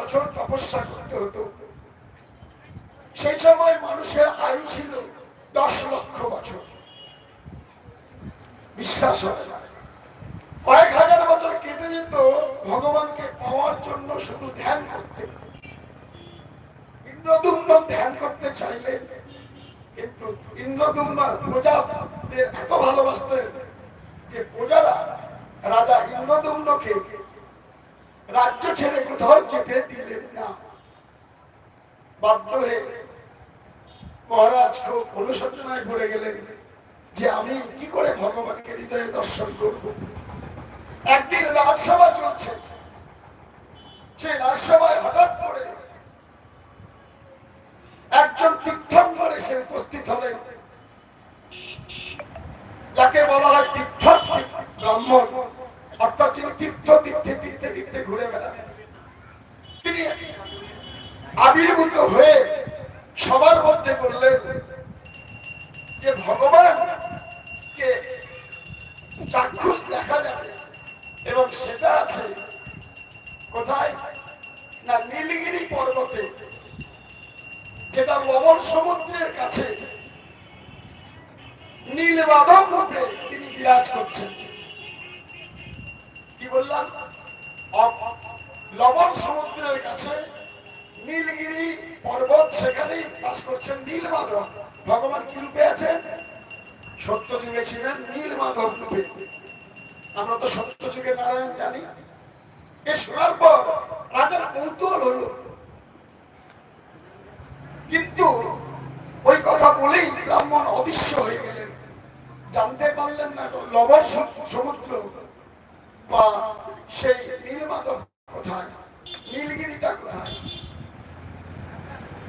বছর তপস্যা করতে হতো। সেই সময় মানুষের আয়ু ছিল 10 লক্ষ বছর। বিশ্বাস হবে না, কয়েক হাজার বছর কেটে যেত ভগবানকে পাওয়ার জন্য শুধু ধ্যান করতে। ইন্দ্রদুম্ন ধ্যান করতে চাইলেন, কিন্তু ইন্দ্রদুম্ন প্রজাদের এত ভালোবাসতেন যে প্রজারা রাজা ইন্দ্রদুম্নকে রাজ্য ছেড়ে কোথাও যেতে দিলেন না। বাধ্য হয়ে মহারাজ খুব অনুশোচনায় পড়ে গেলেন যে আমি কি করে ভগবানকে হৃদয়ে দর্শন করব। একদিন রাজসভা চলছে, সেই রাজসভায় হঠাৎ করে একজন তীর্থঙ্কর এসে উপস্থিত হলেন, যাকে বলা হয় তীর্থার্থী ব্রাহ্মণ, অর্থাৎ যিনি তীর্থে তীর্থে ঘুরে বেড়ান। তিনি আবির্ভূত হয়ে সবার মধ্যে বললেন যে ভগবানকে চাক্ষুষ দেখা যাবে, এবং সেটা আছে কোথায় না নীলগিরি পর্বতে, যেটা লবণ সমুদ্রের কাছে নীলমাধব রূপে তিনি বিরাজ করছেন। কি বললাম? লবণ সমুদ্রের কাছে নীলগিরি পর্বত, সেখানেই বাস করছেন নীলমাধব। ভগবান কি রূপে আছেন? সত্য যুগে ছিলেন নীলমাধব রূপে। আমরা তো সত্য যুগে নারায়ণ জানি। এ শোনার পর রাজার কৌতূহল হলো, কিন্তু ওই কথা বলেই ব্রাহ্মণ অদৃশ্য হয়ে গেলেন। জানতে পারলেন না লবণ সমুদ্র বা সেই নীলমাধব কোথায়, নীলগিরিটা কোথায়।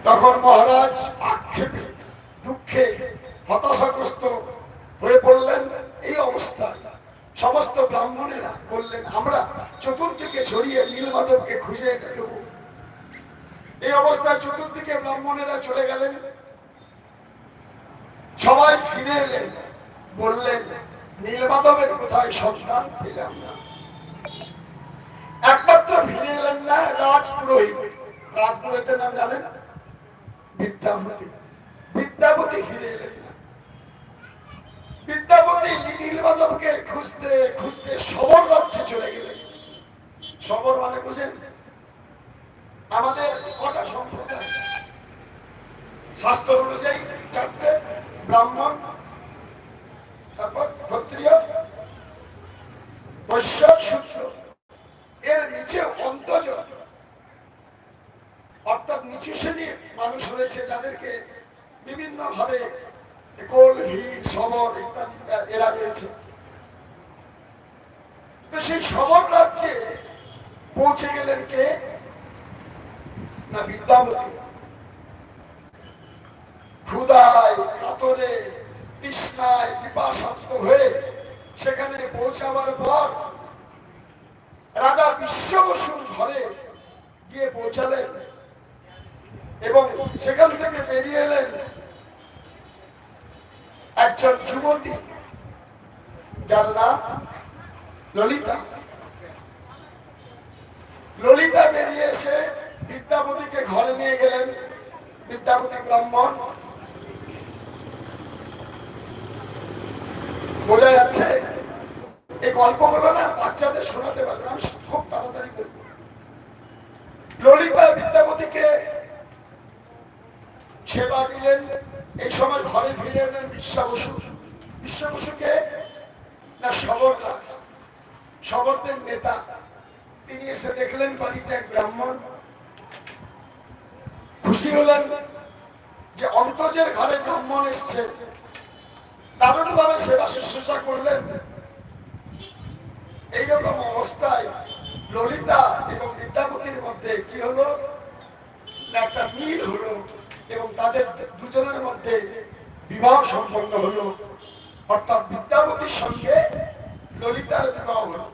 তখন মহারাজ আক্ষেপে দুঃখে হতাশাগ্রস্ত হয়ে পড়লেন। এই অবস্থায় সমস্ত ব্রাহ্মণেরা বললেন আমরা চতুর্দিকে ছড়িয়ে নীলমাধবকে খুঁজে এনে দেব। এই অবস্থায় চতুর্দিকে ব্রাহ্মণেরা চলে গেলেন, সবাই ফিরে এলেন, বললেন নীলমাধবের কোথায় সন্ধান পেলাম না। একমাত্র ফিরে এলেন না রাজপুরোহিত। রাজপুরোহিতের নাম জানেন? বিদ্যাপতি। বিদ্যাপতি ফিরে এলেন না। বিদ্যাপতি নীলমাধবকে খুঁজতে খুঁজতে সবর রাজ্যে চলে গেলেন। সবর মানে বুঝেন? আমাদের কটা সম্প্রদায়? শাস্ত্র অনুযায়ী 4টে, ব্রাহ্মণ, তারপর ক্ষত্রিয়, বৈশ্য, শূদ্র। এর নিচে অন্তজ, অর্থাৎ নিচু শ্রেণীর মানুষ রয়েছে, যাদেরকে বিভিন্ন ভাবে কোল, ভিড়, সবর ইত্যাদি এরা রয়েছে। তো সেই সবর রাজ্যে পৌঁছে গেলেন কে না বিদ্যাপতি। ক্ষুধায়, কাতরে, তৃষ্ণায়, পিপাসার্ত হয়ে সেখানে পৌঁছাবার পর রাজা বিশ্ব বসুর ঘরে গিয়ে পৌঁছালেন এবং সেখান থেকে বেরিয়ে এলেন একজন যুবতী, যার নাম ললিতা। ললিতা বেরিয়ে এসে বিদ্যাপতিকে ঘরে নিয়ে গেলেন। বিদ্যাপতি ব্রাহ্মণ, বোঝা যাচ্ছে? এই গল্পগুলো না বাচ্চাদের শোনাতে পারবে, আমি খুব তাড়াতাড়ি বলবো। ললিতা বিদ্যাপতিকে সেবা দিলেন। এই সময় ঘরে ফিরে এলেন বিশ্ব বসু। বিশ্ব বসুকে না সবর রাজ, সবরদের নেতা। তিনি এসে দেখলেন বাড়িতে এক ব্রাহ্মণ। খুশি হলেন যে অন্তজের ঘরে ব্রাহ্মণ এসছে। দারুণ ভাবে সেবা শুশ্রূষা করলেন। এইরকম অবস্থায় ললিতা এবং বিদ্যাপতির মধ্যে কি হলো না একটা মিল হলো, এবং তাদের দুজনের মধ্যে বিবাহ সম্পন্ন হলো। অর্থাৎ বিদ্যাপতির সঙ্গে ললিতার বিবাহ হলো।